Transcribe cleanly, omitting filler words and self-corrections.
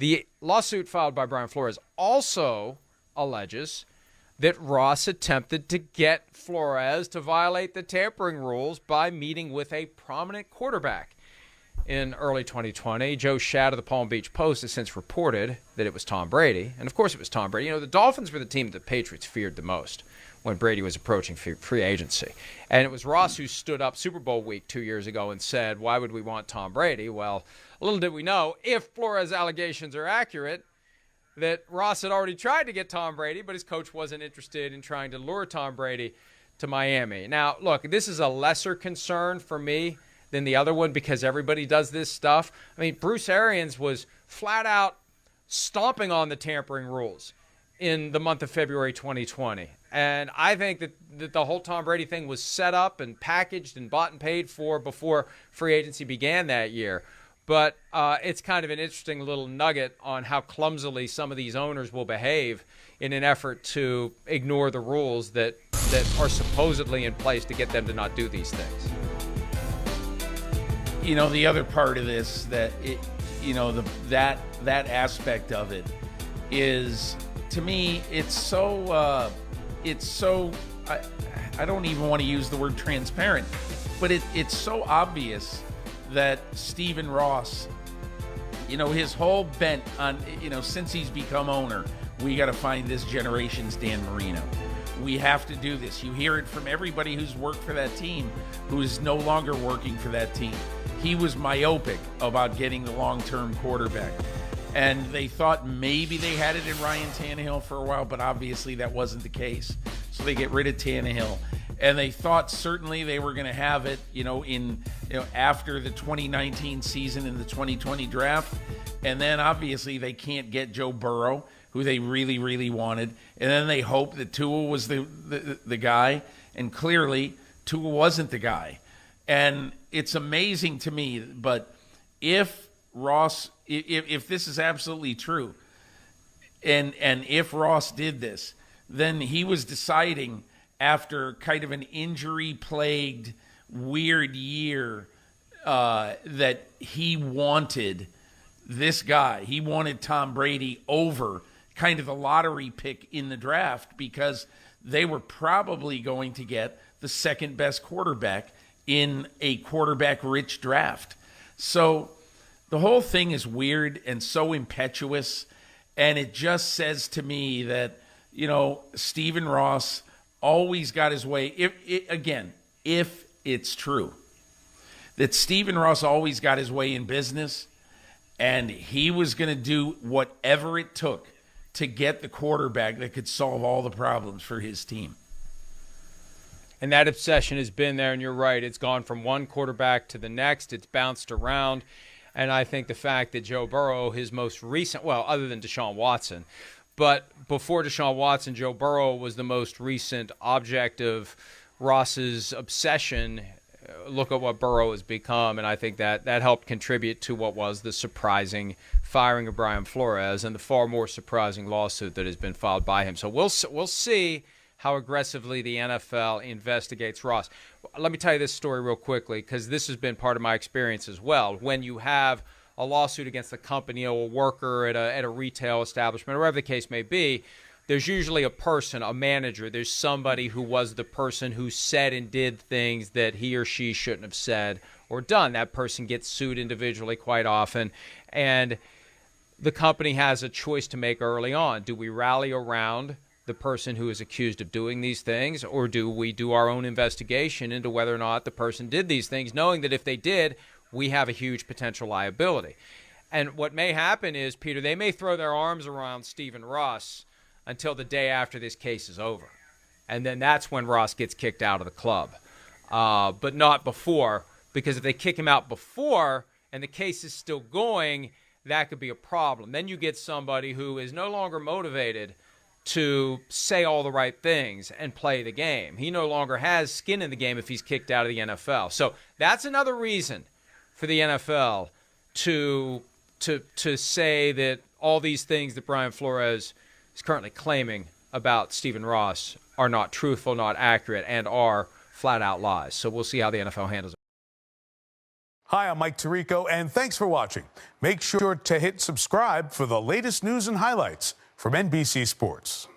The lawsuit filed by Brian Flores also alleges that Ross attempted to get Flores to violate the tampering rules by meeting with a prominent quarterback. In early 2020, Joe Schad of the Palm Beach Post has since reported that it was Tom Brady. And, of course, it was Tom Brady. The Dolphins were the team that the Patriots feared the most when Brady was approaching free agency. And it was Ross who stood up Super Bowl week 2 years ago and said, why would we want Tom Brady? Well, little did we know, if Flores' allegations are accurate, that Ross had already tried to get Tom Brady, but his coach wasn't interested in trying to lure Tom Brady to Miami. Now, look, this is a lesser concern for me than the other one because everybody does this stuff. I mean, Bruce Arians was flat out stomping on the tampering rules in the month of February 2020. And I think that the whole Tom Brady thing was set up and packaged and bought and paid for before free agency began that year. But it's kind of an interesting little nugget on how clumsily some of these owners will behave in an effort to ignore the rules that are supposedly in place to get them to not do these things. The other part of this that that aspect of it is, to me, it's so I don't even want to use the word transparent, but it's so obvious that Stephen Ross, his whole bent on, since he's become owner, we got to find this generation's Dan Marino. We have to do this. You hear it from everybody who's worked for that team, who is no longer working for that team. He was myopic about getting the long-term quarterback. And they thought maybe they had it in Ryan Tannehill for a while, but obviously that wasn't the case. So they get rid of Tannehill. And they thought certainly they were going to have it, after the 2019 season and the 2020 draft. And then obviously they can't get Joe Burrow, who they really, really wanted. And then they hoped that Tua was the guy. And clearly Tua wasn't the guy. And it's amazing to me, but if Ross, if this is absolutely true, and if Ross did this, then he was deciding after kind of an injury-plagued, weird year that he wanted this guy. He wanted Tom Brady over kind of the lottery pick in the draft because they were probably going to get the second-best quarterback in a quarterback-rich draft. So the whole thing is weird and so impetuous, and it just says to me that, Stephen Ross always got his way. If it's true that Stephen Ross always got his way in business and he was going to do whatever it took to get the quarterback that could solve all the problems for his team. And that obsession has been there, and you're right. It's gone from one quarterback to the next. It's bounced around. And I think the fact that Joe Burrow, his most recent, well, other than Deshaun Watson, but before Deshaun Watson, Joe Burrow was the most recent object of Ross's obsession. Look at what Burrow has become, and I think that helped contribute to what was the surprising firing of Brian Flores and the far more surprising lawsuit that has been filed by him. So we'll see how aggressively the NFL investigates Ross. Let me tell you this story real quickly, because this has been part of my experience as well. When you have a lawsuit against a company or a worker at a retail establishment, or whatever the case may be, there's usually a person, a manager. There's somebody who was the person who said and did things that he or she shouldn't have said or done. That person gets sued individually quite often, and the company has a choice to make early on. Do we rally around the person who is accused of doing these things, or do we do our own investigation into whether or not the person did these things, knowing that if they did, we have a huge potential liability? And what may happen is, Peter, they may throw their arms around Stephen Ross until the day after this case is over. And then that's when Ross gets kicked out of the club. But not before, because if they kick him out before and the case is still going, that could be a problem. Then you get somebody who is no longer motivated to say all the right things and play the game. He no longer has skin in the game if he's kicked out of the NFL. So that's another reason for the NFL to say that all these things that Brian Flores is currently claiming about Stephen Ross are not truthful, not accurate, and are flat-out lies. So we'll see how the NFL handles it. Hi, I'm Mike Tirico, and thanks for watching. Make sure to hit subscribe for the latest news and highlights from NBC Sports.